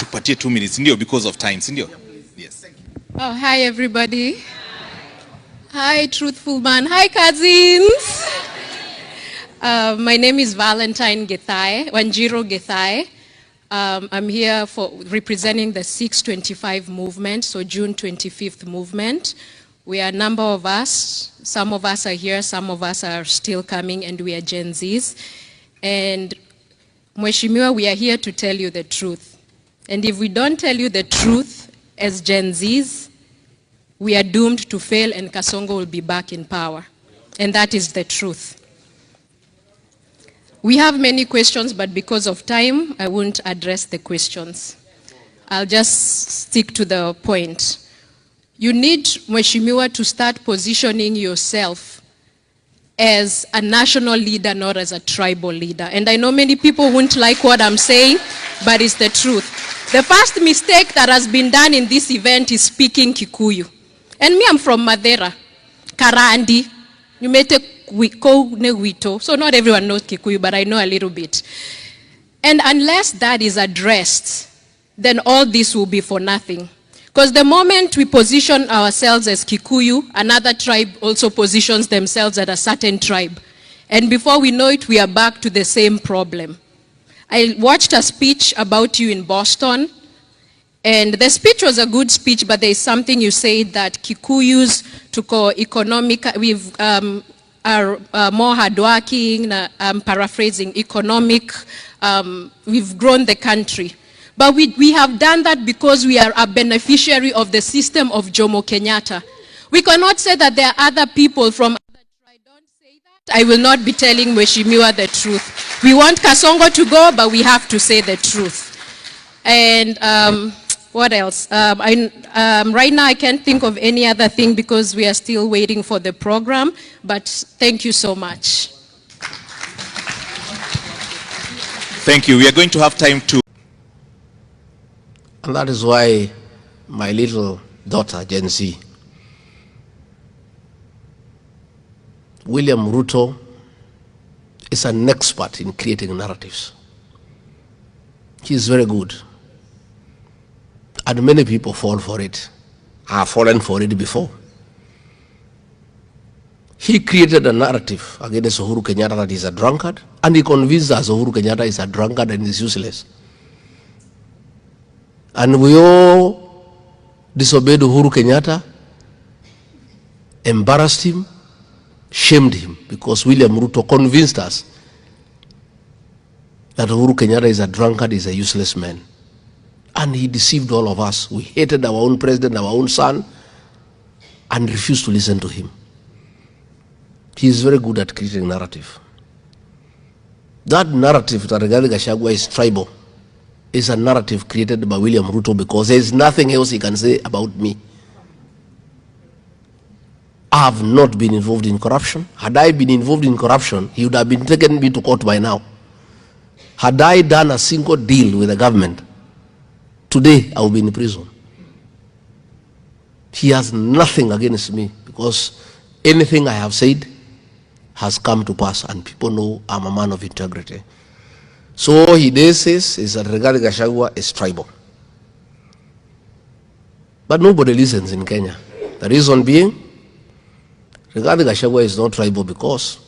tupatie 2 minutes, ndio, because of time, ndio. Yes. Oh, hi everybody. Hi truthful man. Hi cousins. My name is Valentine Wanjiru. I'm here for representing the 625 movement, so June 25th movement. We are a number of us. Some of us are here, some of us are still coming, and we are Gen Zs. And Mheshimiwa, we are here to tell you the truth. And if we don't tell you the truth as Gen Zs, we are doomed to fail and Kasongo will be back in power. And that is the truth. We have many questions, but because of time, I won't address the questions. I'll just stick to the point. You need, Mheshimiwa, to start positioning yourself as a national leader, not as a tribal leader. And I know many people won't like what I'm saying, but it's the truth. The first mistake that has been done in this event is speaking Kikuyu. And me, I'm from Madeira, Karandi. You may take so not everyone knows Kikuyu, but I know a little bit. And unless that is addressed, then all this will be for nothing. Because the moment we position ourselves as Kikuyu, another tribe also positions themselves as a certain tribe. And before we know it, we are back to the same problem. I watched a speech about you in Boston, and the speech was a good speech, but there is something you said that Kikuyus to go economic, are more hardworking, I'm paraphrasing, economic, we've grown the country. But we have done that because we are a beneficiary of the system of Jomo Kenyatta. We cannot say that there are other people from other tribes. Don't say that. I will not be telling Mheshimiwa the truth. We want Kasongo to go, but we have to say the truth. And what else? Right now I can't think of any other thing because we are still waiting for the program, but thank you so much. Thank you. We are going to have time to... And that is why my little daughter, Gen Z, William Ruto, is an expert in creating narratives. He is very good. And many people fall for it. I have fallen for it before. He created a narrative against Uhuru Kenyatta that he's a drunkard, and he convinced us Uhuru Kenyatta is a drunkard and is useless. And we all disobeyed Uhuru Kenyatta, embarrassed him, shamed him, because William Ruto convinced us that Uhuru Kenyatta is a drunkard, is a useless man. And he deceived all of us. We hated our own president, our own son, and refused to listen to him. He is very good at creating narrative. That narrative that Gachagua is tribal is a narrative created by William Ruto because there is nothing else he can say about me. I have not been involved in corruption. Had I been involved in corruption, he would have been taken me to court by now. Had I done a single deal with the government, today I will be in prison. He has nothing against me because anything I have said has come to pass and people know I'm a man of integrity. So all he does is that regarding Gachagua is tribal. But nobody listens in Kenya. The reason being, regarding Gachagua is not tribal because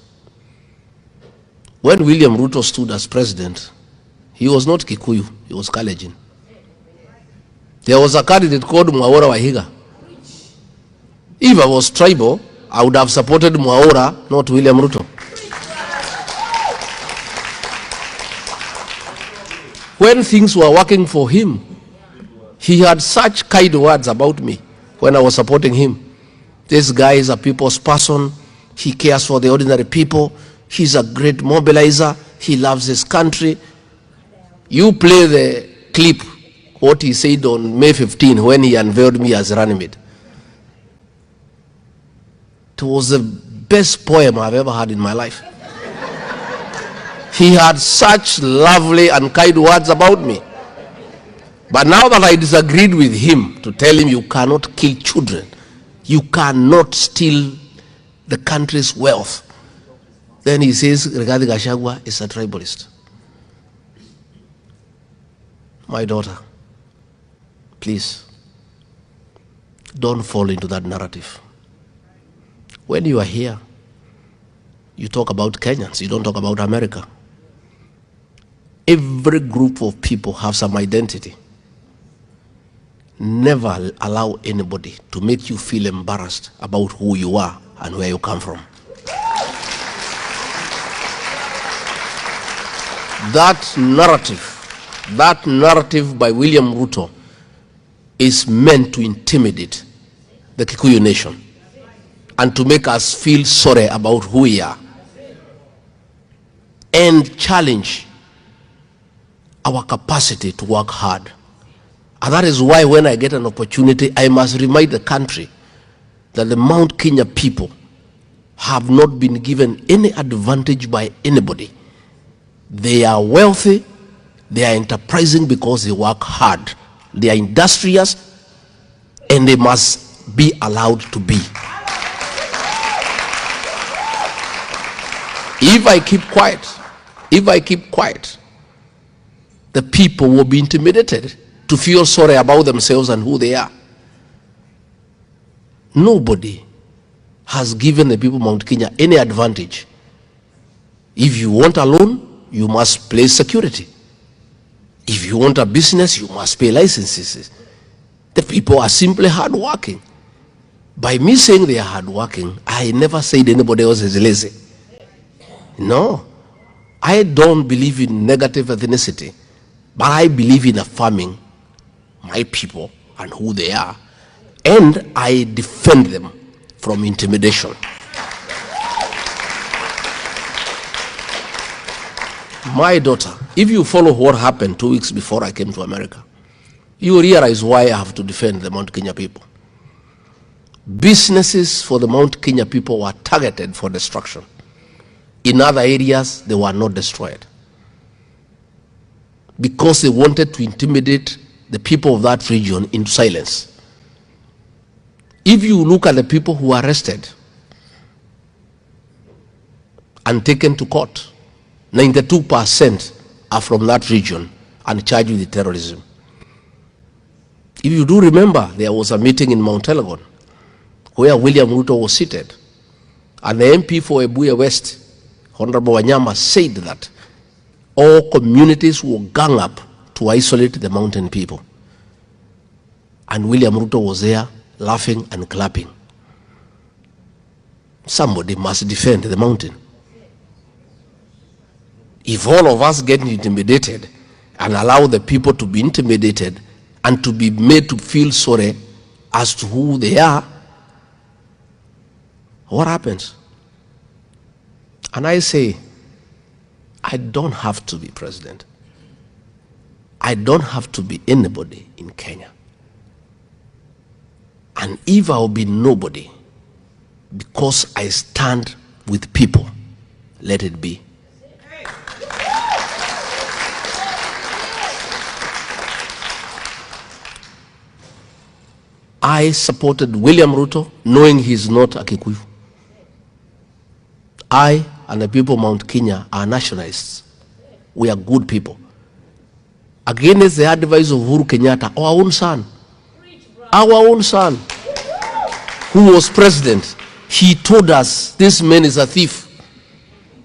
when William Ruto stood as president, he was not Kikuyu, he was Kalenjin. There was a candidate called Mwaura Wahiga. If I was tribal, I would have supported Mwaura, not William Ruto. When things were working for him, he had such kind words about me when I was supporting him. This guy is a people's person. He cares for the ordinary people. He's a great mobilizer. He loves his country. You play the clip, what he said on May 15 when he unveiled me as running mate. It was the best poem I've ever had in my life. He had such lovely and kind words about me. But now that I disagreed with him to tell him you cannot kill children, you cannot steal the country's wealth, then he says regarding Gachagua is a tribalist. My daughter, Please, don't fall into that narrative. When you are here, you talk about Kenyans, you don't talk about America. Every group of people have some identity. Never allow anybody to make you feel embarrassed about who you are and where you come from. That narrative by William Ruto is meant to intimidate the Kikuyu nation and to make us feel sorry about who we are and challenge our capacity to work hard. And that is why when I get an opportunity, I must remind the country that the Mount Kenya people have not been given any advantage by anybody. They are wealthy, they are enterprising because they work hard. They are industrious, and they must be allowed to be. If I keep quiet, the people will be intimidated to feel sorry about themselves and who they are. Nobody has given the people of Mount Kenya any advantage. If you want a loan, you must pay security. If you want a business, you must pay licenses. The people are simply hardworking. By me saying they are hardworking, I never said anybody else is lazy. No. I don't believe in negative ethnicity, but I believe in affirming my people and who they are, and I defend them from intimidation. My daughter, if you follow what happened 2 weeks before I came to America, you realize why I have to defend the Mount Kenya people. Businesses for the Mount Kenya people were targeted for destruction. In other areas, they were not destroyed because they wanted to intimidate the people of that region into silence. If you look at the people who were arrested and taken to court, 92% are from that region and charged with terrorism. If you do remember, there was a meeting in Mount Elgon where William Ruto was seated, and the MP for Ebuya West, Honorable Wanyama, said that all communities will gang up to isolate the mountain people. And William Ruto was there laughing and clapping. Somebody must defend the mountain. If all of us get intimidated and allow the people to be intimidated and to be made to feel sorry as to who they are, what happens? And I say, I don't have to be president. I don't have to be anybody in Kenya. And if I will be nobody, because I stand with people, let it be. I supported William Ruto knowing he's not a Kikuyu. I and the people of Mount Kenya are nationalists. We are good people. Against the advice of Uhuru Kenyatta, our own son, who was president, he told us, this man is a thief,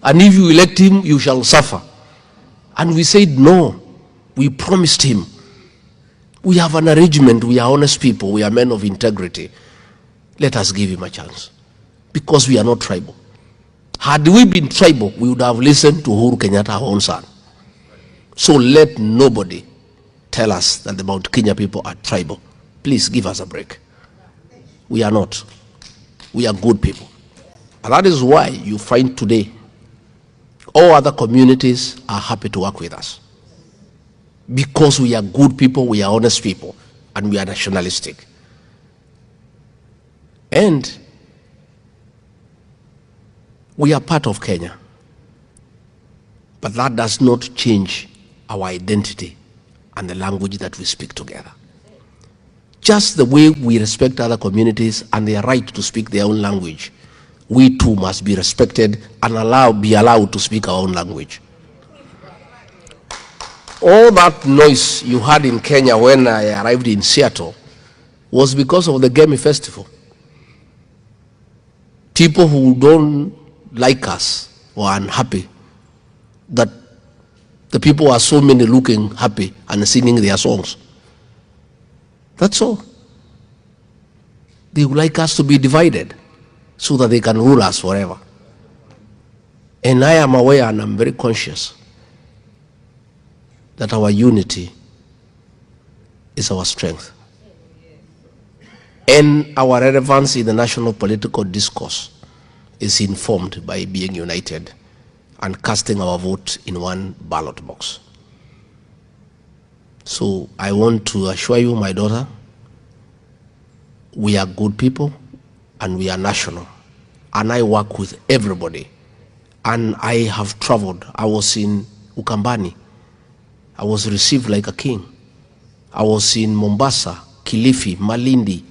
and if you elect him, you shall suffer. And we said, no, we promised him. We have an arrangement, we are honest people, we are men of integrity. Let us give him a chance, because we are not tribal. Had we been tribal, we would have listened to Uhuru Kenyatta, our own son. So let nobody tell us that the Mount Kenya people are tribal. Please give us a break. We are not. We are good people. And that is why you find today all other communities are happy to work with us. Because we are good people, we are honest people, and we are nationalistic. And we are part of Kenya. But that does not change our identity and the language that we speak together. Just the way we respect other communities and their right to speak their own language, we too must be respected and be allowed to speak our own language. all that noise you had in Kenya when I arrived in Seattle was because of the Gemi Festival. People who don't like us were unhappy that the people are so many looking happy and singing their songs. That's all. They would like us to be divided so that they can rule us forever. And I am aware and I'm very conscious that our unity is our strength. And our relevance in the national political discourse is informed by being united and casting our vote in one ballot box. So I want to assure you, my daughter, we are good people and we are national. And I work with everybody. And I have traveled. I was in Ukambani. I was received like a king. I was in Mombasa, Kilifi, Malindi.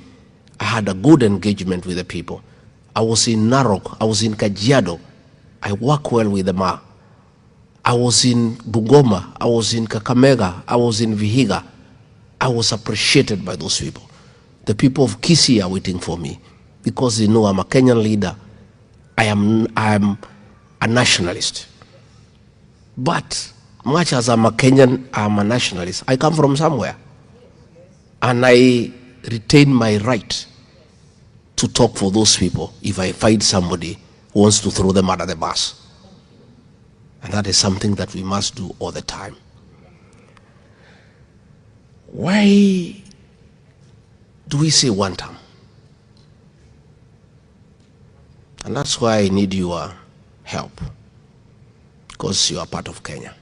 I had a good engagement with the people. I was in Narok. I was in Kajiado. I work well with the Ma. I was in Bungoma. I was in Kakamega. I was in Vihiga. I was appreciated by those people. The people of Kisii are waiting for me because they know I'm a Kenyan leader. I am a nationalist. But much as I'm a Kenyan, I'm a nationalist. I come from somewhere. And I retain my right to talk for those people if I find somebody who wants to throw them under the bus. And that is something that we must do all the time. Why do we say one term? And that's why I need your help, because you are part of Kenya.